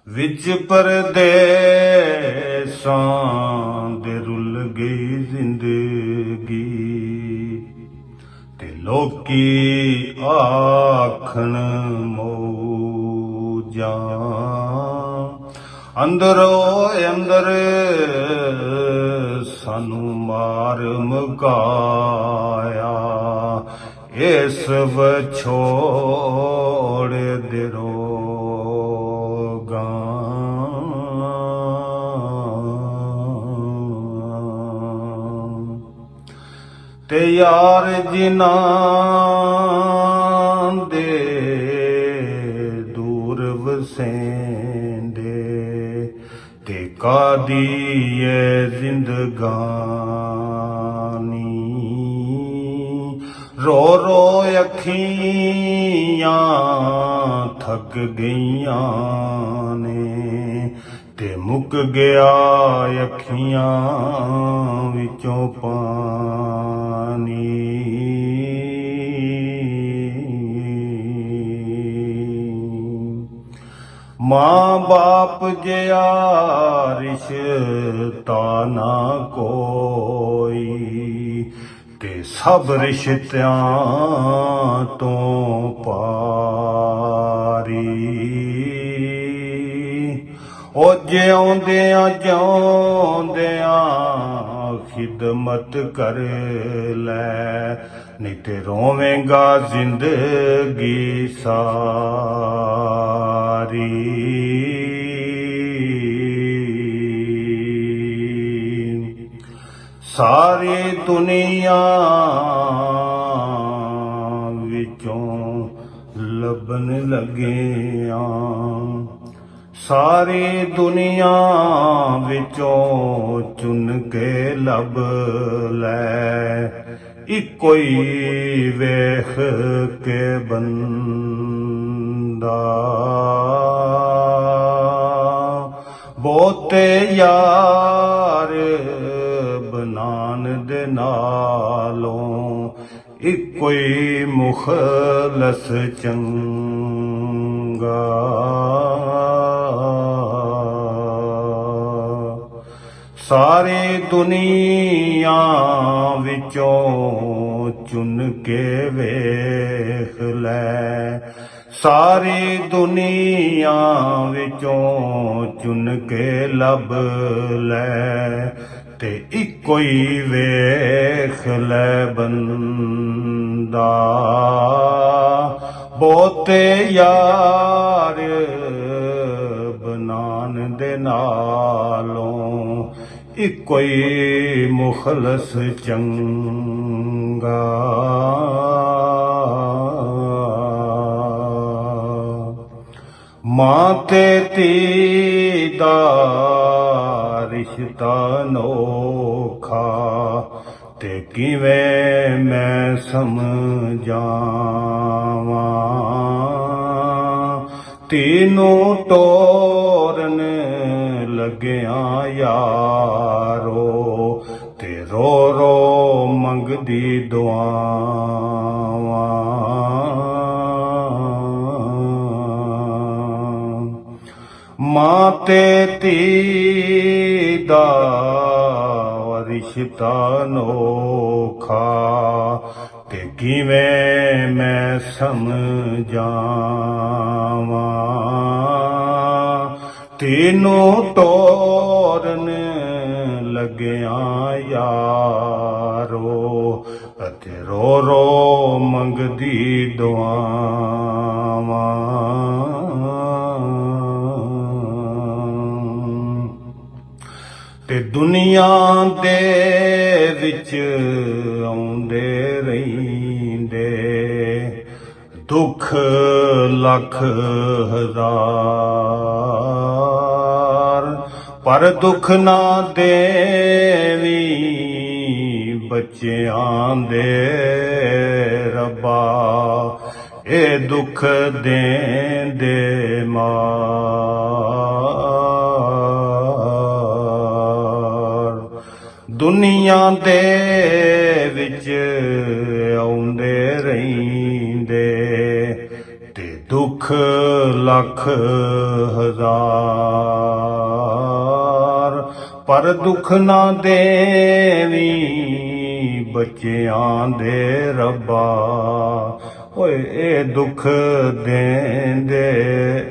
ਵਿੱਚ ਪਰਦੇਸਾਂ ਦੇ ਰੁੱਲ ਗਈ ਜ਼ਿੰਦਗੀ ਤੇ ਲੋਕੀ ਆਖਣ ਮੌਜਾਂ ਅੰਦਰੋਂ ਅੰਦਰ ਸਾਨੂੰ ਮਾਰ ਮੁਕਾਇਆ ਇਸ ਵਿਛੋੜ ਦੇ ਰੋਗਾਂ ਤੇ ਯਾਰ ਜਿਨ੍ਹਾਂ ਦੇ ਦੂਰ ਵਸੇਂਦੇ ਤੇ ਕਾਦੀ ਏ ਜ਼ਿੰਦਗਾਨੀ ਰੋ ਰੋ ਅੱਖੀਆਂ ਥੱਕ ਗਈਆਂ ਨੇ ਤੇ ਮੁੱਕ ਗਿਆ ਅੱਖੀਆਂ ਵਿੱਚੋਂ ਪਾਣੀ ਮਾਂ ਬਾਪ ਜਿਹਾ ਰਿਸ਼ਤਾ ਨਾ ਕੋਈ ਤੇ ਸਭ ਰਿਸ਼ਤਿਆਂ ਤੋਂ ਪਾਰੀ ਉਹ ਜਿਉਂਦਿਆਂ ਖਿਦਮਤ ਕਰ ਲੈ ਨਹੀਂ ਤੇ ਰੋਵੇਂਗਾ ਜ਼ਿੰਦਗੀ ਸਾਰੀ ਸਾਰੀ ਦੁਨੀਆ ਵਿੱਚੋਂ ਲੱਭਣ ਲੱਗਿਆ ਸਾਰੀ ਦੁਨੀਆ ਵਿੱਚੋਂ ਚੁਣ ਕੇ ਲੱਭ ਲੈ ਇੱਕੋ ਹੀ ਵੇਖ ਕੇ ਬੰਦਾ ਬਹੁਤੇ ਯਾਰ ਬਨਾਨ ਦੇ ਨਾਲੋਂ ਇੱਕੋ ਹੀ ਮੁਖਲਸ ਚੰਗਾ ਸਾਰੀ ਦੁਨੀਆ ਵਿੱਚੋਂ ਚੁਣ ਕੇ ਵੇਖ ਲੈ ਸਾਰੀ ਦੁਨੀਆ ਵਿੱਚੋਂ ਚੁਣ ਕੇ ਲੱਭ ਲੈ ਤੇ ਇੱਕੋ ਹੀ ਵੇਖ ਲੈ ਬੰਦਾ ਬਹੁਤੇ ਯਾਰ ਬਨਾਨ ਦੇ ਨਾਲੋਂ ਇੱਕੋ ਹੀ ਮੁਖਲਸ ਚੰਗਾ ਮਾਂ ਤੇ ਧੀ ਦਾ ਰਿਸ਼ਤਾ ਅਨੋਖਾ ਤੇ ਕਿਵੇਂ ਮੈਂ ਸਮਝਾਵਾਂ ਧੀ ਨੂੰ ਤੋਰਨ ਲੱਗਿਆ ਯਾਰੋ ਤੇ ਰੋ ਰੋ ਮੰਗਦੀ ਦੁਆਵਾਂ ਮਾਂ ਤੇ ਧੀ ਦਾ ਰਿਸ਼ਤਾ ਅਨੋਖਾ ਤੇ ਕਿਵੇਂ ਮੈਂ ਸਮਝਾਵਾਂ ਤੈਨੂੰ ਤੋਰਨ ਲੱਗਿਆ ਯਾਰੋ ਅਤੇ ਰੋ ਰੋ ਮੰਗਦੀ ਦੁਆਵਾਂ ਤੇ ਦੁਨੀਆ ਦੇ ਵਿੱਚ ਆਉਂਦੇ ਰਹਿੰਦੇ ਦੁੱਖ ਲੱਖ ਹਜ਼ਾਰ ਪਰ ਦੁੱਖ ਨਾ ਦੇਵੀਂ ਬੱਚਿਆਂ ਦੇ ਰੱਬਾ ਇਹ ਦੁੱਖ ਦੇਂਦੇ ਮਾਰ ਦੁਨੀਆ ਦੇ ਵਿੱਚ ਆਉਂਦੇ ਰਹਿੰਦੇ ਤੇ ਦੁੱਖ ਲੱਖ ਹਜ਼ਾਰ ਪਰ ਦੁੱਖ ਨਾ ਦੇਵੀ ਬੱਚਿਆਂ ਦੇ ਰੱਬਾ ਓਏ ਇਹ ਦੁੱਖ ਦੇਂਦੇ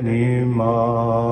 ਨੀ ਮਾਂ